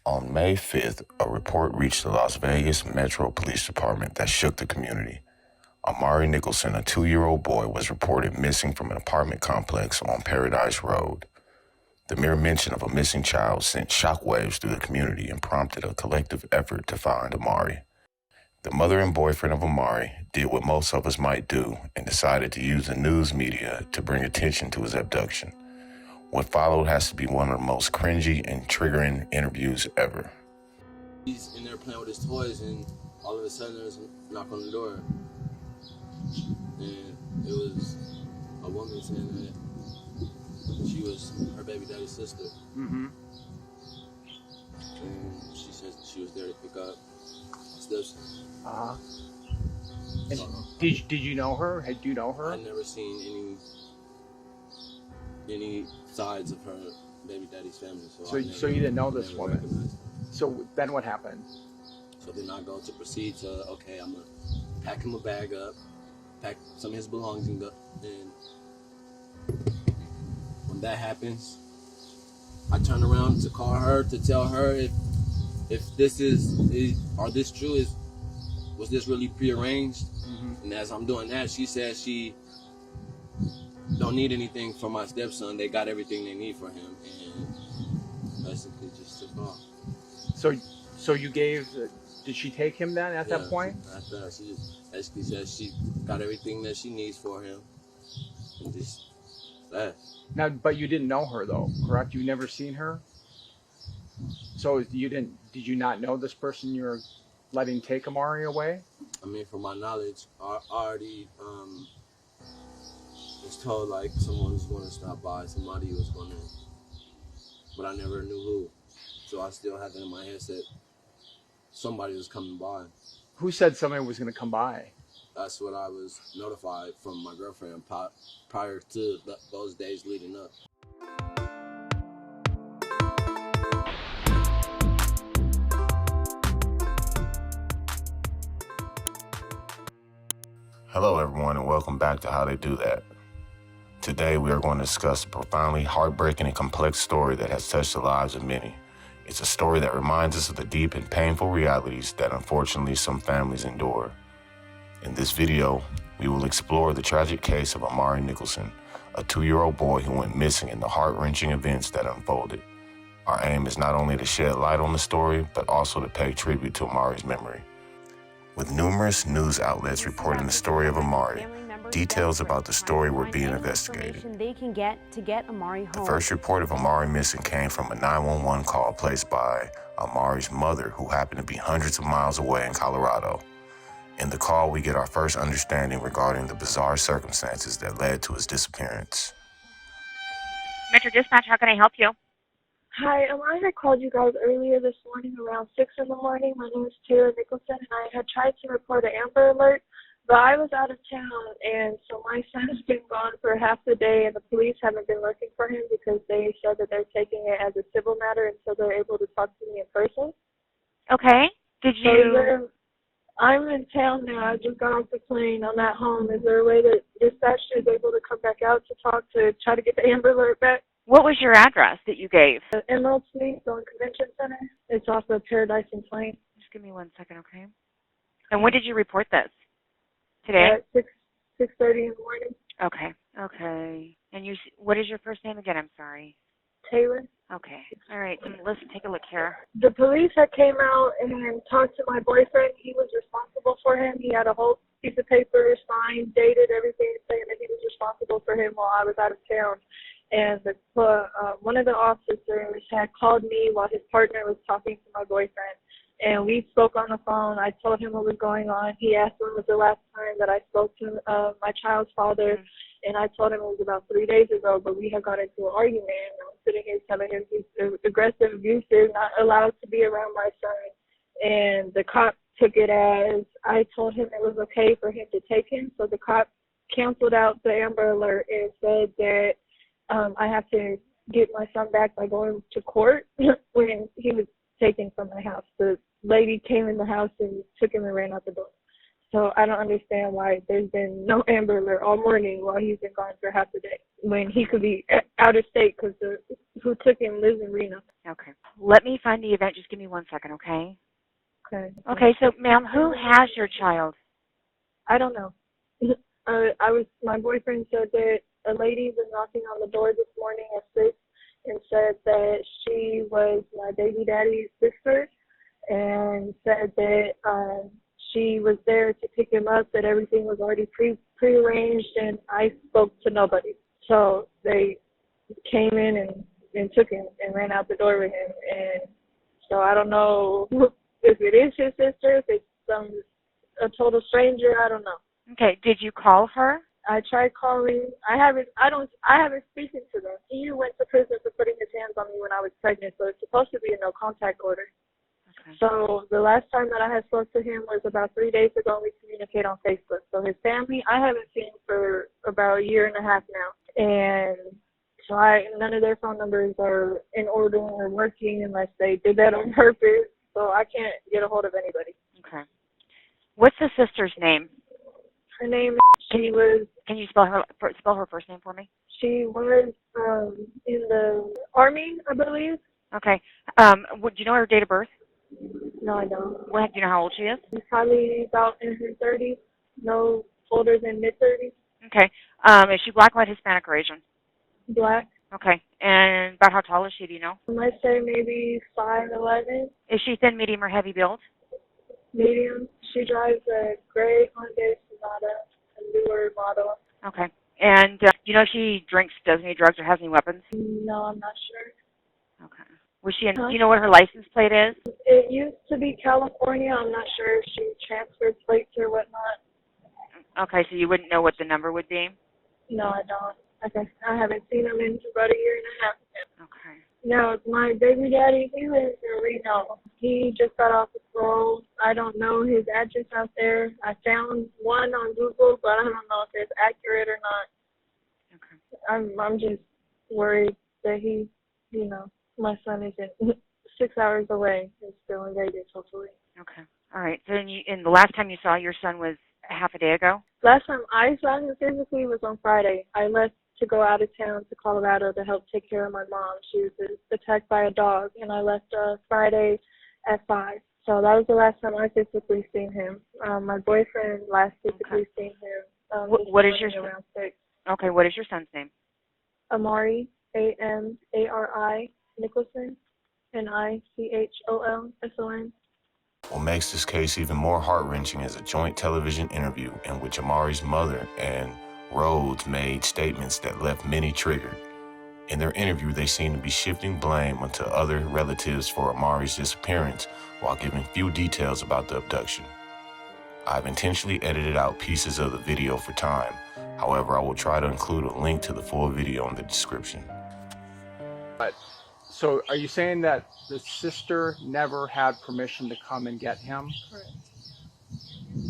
On May 5th, a report reached the Las Vegas Metro Police Department that shook the community. Amari Nicholson, a 2-year-old boy, was reported missing from an apartment complex on Paradise Road. The mere mention of a missing child sent shockwaves through the community and prompted a collective effort to find Amari. The mother and boyfriend of Amari did what most of us might do and decided to use the news media to bring attention to his abduction. What followed has to be one of the most cringy and triggering interviews ever. He's in there playing with his toys, and all of a sudden there's a knock on the door. And it was a woman saying that she was her baby daddy's sister. Mm-hmm. And she said she was there to pick up steps. Uh-huh. And did you know her? Had you know her? I'd never seen any sides of her baby daddy's family. So you didn't know this woman? So then what happened? So then I go to proceed to, okay, I'm going to pack him a bag up, pack some of his belongings up, and when that happens, I turn around to call her to tell her if this is or this true, was this really prearranged? Mm-hmm. And as I'm doing that, she says she don't need anything from my stepson. They got everything they need for him, and basically just took off. So you gave? Did she take him then at that point? After that, she just basically said she got everything that she needs for him, and just that. Now, but you didn't know her though, correct? You never seen her. So you didn't? Did you not know this person you're letting take Amari away? I mean, from my knowledge, I already was told like someone was going to stop by, somebody was going to, but I never knew who. So I still had that in my head that somebody was coming by. Who said somebody was going to come by? That's what I was notified from my girlfriend prior to those days leading up. Hello everyone and welcome back to How They Do That. Today we are going to discuss a profoundly heartbreaking and complex story that has touched the lives of many. It's a story that reminds us of the deep and painful realities that unfortunately some families endure. In this video, we will explore the tragic case of Amari Nicholson, a 2-year-old boy who went missing in the heart-wrenching events that unfolded. Our aim is not only to shed light on the story, but also to pay tribute to Amari's memory. With numerous news outlets reporting the story of Amari, details about the story were being investigated. The first report of Amari missing came from a 911 call placed by Amari's mother, who happened to be hundreds of miles away in Colorado. In the call, we get our first understanding regarding the bizarre circumstances that led to his disappearance. Metro Dispatch, how can I help you? Hi, I called you guys earlier this morning around 6 in the morning. My name is Terrell Nicholson, and I had tried to report an Amber Alert, but I was out of town, and so my son has been gone for half the day, and the police haven't been looking for him because they said that they're taking it as a civil matter until they're able to talk to me in person. Okay. Did you... So I'm in town now. I just got off the plane. I'm at home. Is there a way that dispatch is able to come back out to talk to try to get the Amber Alert back? What was your address that you gave? Emerald Suites on Convention Center. It's off of Paradise and Plain. Just give me 1 second, okay? And when did you report this? Today? At 6:30 in the morning. Okay. And what is your first name again? I'm sorry. Taylor. Okay. All right. Let's take a look here. The police had came out and talked to my boyfriend. He was responsible for him. He had a whole piece of paper signed, dated, everything, saying that he was responsible for him while I was out of town. And one of the officers had called me while his partner was talking to my boyfriend. And we spoke on the phone. I told him what was going on. He asked when was the last time that I spoke to my child's father. And I told him it was about 3 days ago, but we had got into an argument. And I'm sitting here telling him he's aggressive, abusive, not allowed to be around my son. And the cop took it as I told him it was okay for him to take him. So the cop canceled out the Amber Alert and said that I have to get my son back by going to court when he was taken from my house. The lady came in the house and took him and ran out the door. So I don't understand why there's been no Amber Alert all morning while he's been gone for half the day when he could be out of state because who took him lives in Reno. Okay. Let me find the event. Just give me 1 second, okay? Okay. Okay, so, ma'am, who has your child? I don't know. My boyfriend said that a lady was knocking on the door this morning at 6 and said that she was my baby daddy's sister and said that she was there to pick him up, that everything was already prearranged, and I spoke to nobody. So they came in and took him and ran out the door with him. And so I don't know if it is his sister, if it's a total stranger, I don't know. Okay, did you call her? I tried calling. I haven't spoken to them. He went to prison for putting his hands on me when I was pregnant, so it's supposed to be a no contact order. Okay. So the last time that I had spoke to him was about 3 days ago. We communicate on Facebook. So his family, I haven't seen for about a year and a half now, and so none of their phone numbers are in order or working unless they did that on purpose. So I can't get a hold of anybody. Okay. What's the sister's name? Her name. Can you spell her first name for me? She was in the Army, I believe. Okay. Do you know her date of birth? No, I don't. Do you know how old she is? She's probably about in her 30s, no older than mid-30s. Okay. Is she black, white, Hispanic, or Asian? Black. Okay. And about how tall is she, do you know? I might say maybe 5'11". Is she thin, medium, or heavy build? Medium. She drives a gray Hyundai Sonata, a newer model. Okay. And do you know if she drinks, does any drugs, or has any weapons? No, I'm not sure. Okay. Was she in, do you know what her license plate is? It used to be California. I'm not sure if she transferred plates or whatnot. Okay, so you wouldn't know what the number would be? No, I don't. Okay. I haven't seen him in about a year and a half. Okay. No, my baby daddy, he lives in Reno. He just got off the parole. I don't know his address out there. I found one on Google, but I don't know if it's accurate or not. Okay. I'm just worried that he, my son isn't 6 hours away. He's still in Vegas, hopefully. Okay. All right. So and the last time you saw your son was half a day ago? Last time I saw him physically was on Friday. I left to go out of town to Colorado to help take care of my mom. She was attacked by a dog, and I left Friday at 5. So that was the last time I physically seen him. My boyfriend last physically seen him. What is your around 6? Okay. What is your son's name? Amari, Amari Nicholson, Nichholson. What makes this case even more heart-wrenching is a joint television interview in which Amari's mother and Rhodes made statements that left many triggered. In their interview, they seem to be shifting blame onto other relatives for Amari's disappearance while giving few details about the abduction. I've intentionally edited out pieces of the video for time. However, I will try to include a link to the full video in the description. So are you saying that the sister never had permission to come and get him? Correct.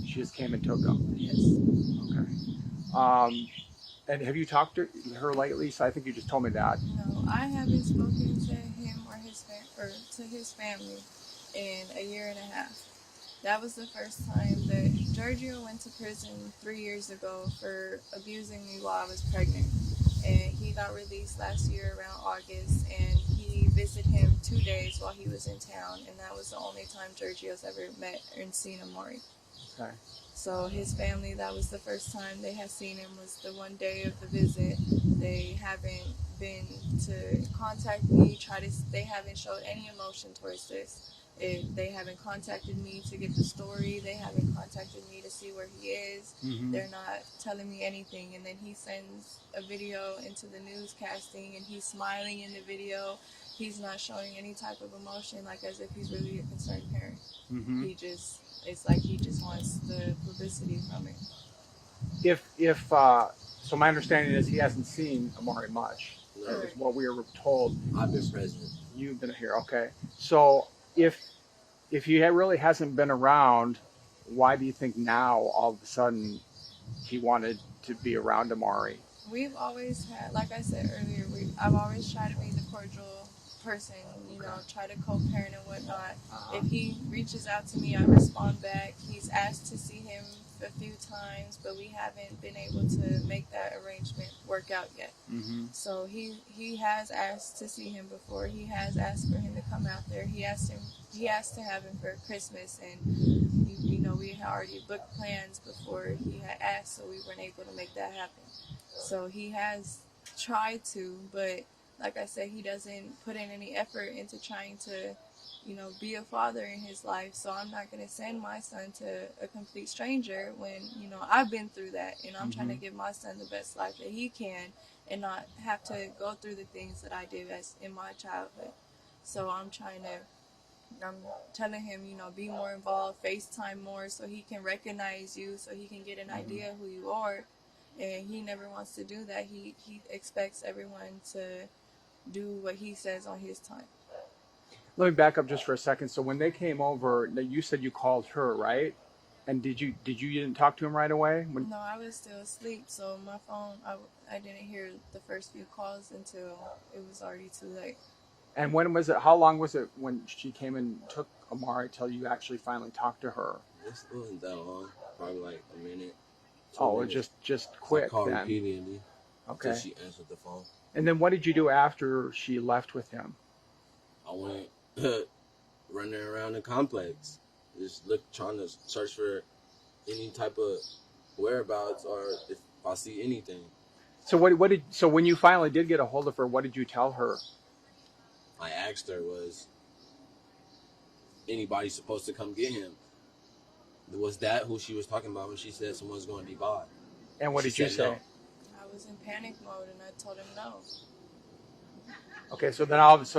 She just came and took him? Yes. Okay. And have you talked to her lately? So I think you just told me that. No, I haven't spoken to him or his family in a year and a half. That was the first time that Giorgio went to prison 3 years ago for abusing me while I was pregnant. And he got released last year around August, and he visited him 2 days while he was in town, and that was the only time Giorgio's ever met and seen Amari. Okay. So his family, that was the first time they had seen him, was the one day of the visit. They haven't been to contact me, they haven't showed any emotion towards this. They haven't contacted me to get the story. They haven't contacted me to see where he is. Mm-hmm. They're not telling me anything. And then he sends a video into the newscasting, and he's smiling in the video. He's not showing any type of emotion, like as if he's really a concerned parent. Mm-hmm. It's like he just wants the publicity from it. So my understanding is he hasn't seen Amari much. No. Is what we were told. I've been present. You've been here, okay. So if he really hasn't been around, why do you think now all of a sudden he wanted to be around Amari? We've always had, like I said earlier, I've always tried to be the cordial person, try to co-parent and whatnot. If he reaches out to me, I respond back. He's asked to see him a few times, but we haven't been able to make that arrangement work out yet. Mm-hmm. So he has asked to see him before. He has asked for him to come out there. He asked to have him for Christmas, and we had already booked plans before he had asked, so we weren't able to make that happen. So he has tried to, but like I said, he doesn't put in any effort into trying to, be a father in his life. So I'm not going to send my son to a complete stranger when, I've been through that, and I'm trying to give my son the best life that he can and not have to go through the things that I did as in my childhood. So I'm telling him, be more involved, FaceTime more so he can recognize you, so he can get an idea of who you are. And he never wants to do that. He expects everyone to do what he says on his time. Let me back up just for a second. So when they came over, you said you called her, right? And you didn't talk to him right away? No, I was still asleep, so my phone, I didn't hear the first few calls until it was already too late. And when was it? How long was it when she came and took Amari till you actually finally talked to her? It wasn't that long. Probably like a minute. Oh, it just quick I called then. repeatedly. Okay. Until she answered the phone. And then what did you do after she left with him? I went running around the complex, just trying to search for any type of whereabouts or if I see anything. So so when you finally did get a hold of her, what did you tell her? I asked her, was anybody supposed to come get him? Was that who she was talking about when she said someone's going to be by? And what did you say? No. I was in panic mode, and I told him no. Okay, so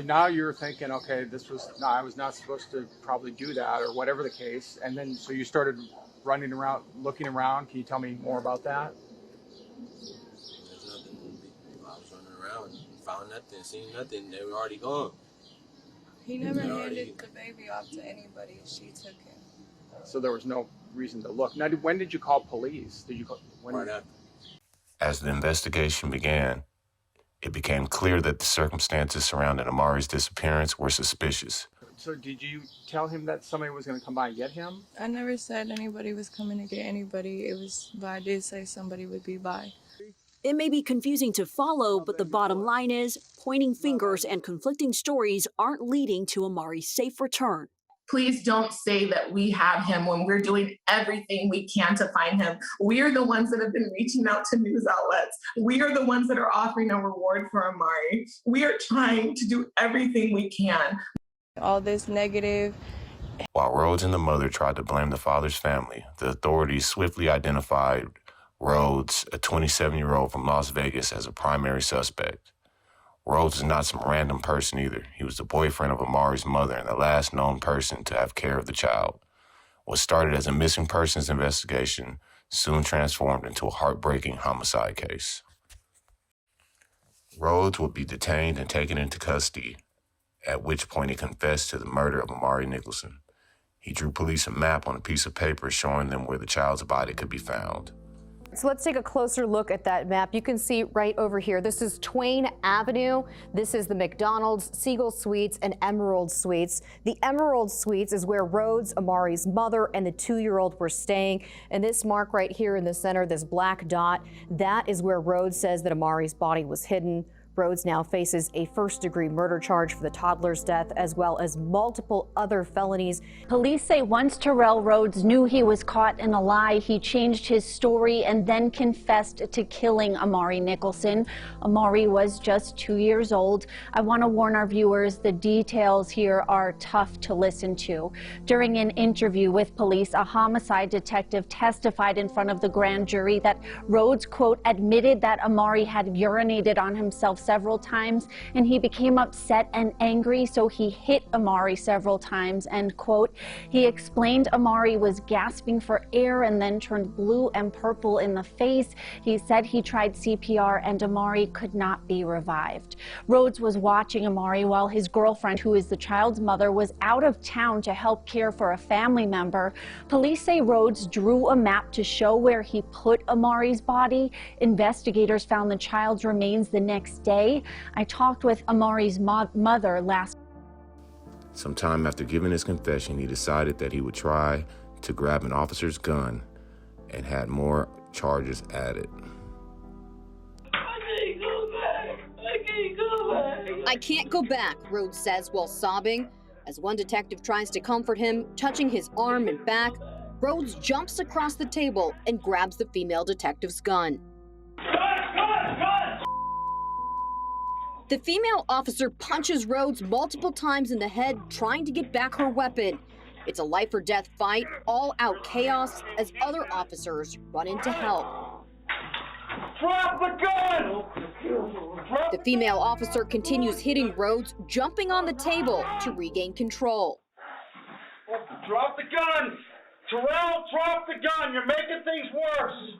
now you're thinking, okay, I was not supposed to probably do that, or whatever the case. And then so you started running around, looking around. Can you tell me more about that? There's nothing. I was running around, found nothing, seen nothing. They were already gone. He never handed the baby off to anybody. She took him. So there was no reason to look. Now, when did you call police? Right after. As the investigation began, it became clear that the circumstances surrounding Amari's disappearance were suspicious. So did you tell him that somebody was going to come by and get him? I never said anybody was coming to get anybody. But I did say somebody would be by. It may be confusing to follow, but the bottom line is pointing fingers and conflicting stories aren't leading to Amari's safe return. Please don't say that we have him when we're doing everything we can to find him. We are the ones that have been reaching out to news outlets. We are the ones that are offering a reward for Amari. We are trying to do everything we can. All this negative. While Rhodes and the mother tried to blame the father's family, the authorities swiftly identified Rhodes, a 27-year-old from Las Vegas, as a primary suspect. Rhodes is not some random person either. He was the boyfriend of Amari's mother and the last known person to have care of the child. What started as a missing persons investigation soon transformed into a heartbreaking homicide case. Rhodes would be detained and taken into custody, at which point he confessed to the murder of Amari Nicholson. He drew police a map on a piece of paper showing them where the child's body could be found. So let's take a closer look at that map. You can see right over here, this is Twain Avenue. This is the McDonald's, Siegel Suites, and Emerald Suites. The Emerald Suites is where Rhodes, Amari's mother, and the 2-year-old were staying. And this mark right here in the center, this black dot, that is where Rhodes says that Amari's body was hidden. Rhodes now faces a first-degree murder charge for the toddler's death, as well as multiple other felonies. Police say once Terrell Rhodes knew he was caught in a lie, he changed his story and then confessed to killing Amari Nicholson. Amari was just 2 years old. I want to warn our viewers, the details here are tough to listen to. During an interview with police, a homicide detective testified in front of the grand jury that Rhodes, quote, admitted that Amari had urinated on himself several times, and he became upset and angry, so he hit Amari several times, end quote. He explained Amari was gasping for air and then turned blue and purple in the face. He said he tried CPR and Amari could not be revived. Rhodes was watching Amari while his girlfriend, who is the child's mother, was out of town to help care for a family member. Police say Rhodes drew a map to show where he put Amari's body. Investigators found the child's remains the next day. I talked with Amari's mother last. Sometime after giving his confession, he decided that he would try to grab an officer's gun and had more charges added. I can't go back, Rhodes says while sobbing. As one detective tries to comfort him, touching his arm and back, Rhodes jumps across the table and grabs the female detective's gun. The female officer punches Rhodes multiple times in the head, trying to get back her weapon. It's a life or death fight, all out chaos as other officers run in to help. Drop the gun! The female officer continues hitting Rhodes, jumping on the table to regain control. Drop the gun! Terrell, drop the gun! You're making things worse!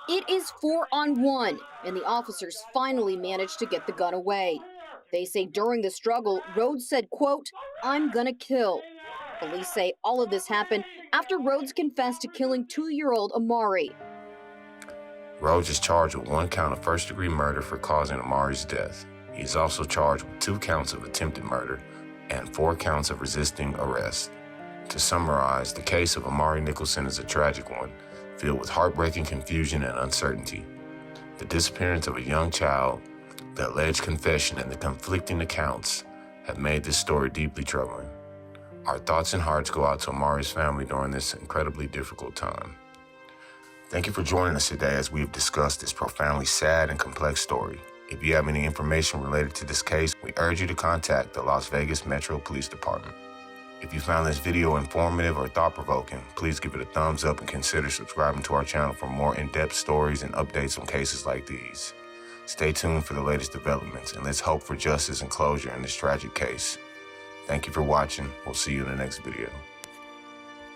It is 4-on-1, and the officers finally manage to get the gun away. They say during the struggle, Rhodes said, quote, "I'm gonna kill." Police say all of this happened after Rhodes confessed to killing 2-year-old Amari. Rhodes is charged with 1 count of first-degree murder for causing Amari's death. He is also charged with 2 counts of attempted murder and 4 counts of resisting arrest. To summarize, the case of Amari Nicholson is a tragic one, filled with heartbreaking confusion and uncertainty. The disappearance of a young child, the alleged confession, and the conflicting accounts have made this story deeply troubling. Our thoughts and hearts go out to Amari's family during this incredibly difficult time. Thank you for joining us today as we've discussed this profoundly sad and complex story. If you have any information related to this case, we urge you to contact the Las Vegas Metro Police Department. If you found this video informative or thought-provoking, please give it a thumbs up and consider subscribing to our channel for more in-depth stories and updates on cases like these. Stay tuned for the latest developments, and let's hope for justice and closure in this tragic case. Thank you for watching. We'll see you in the next video.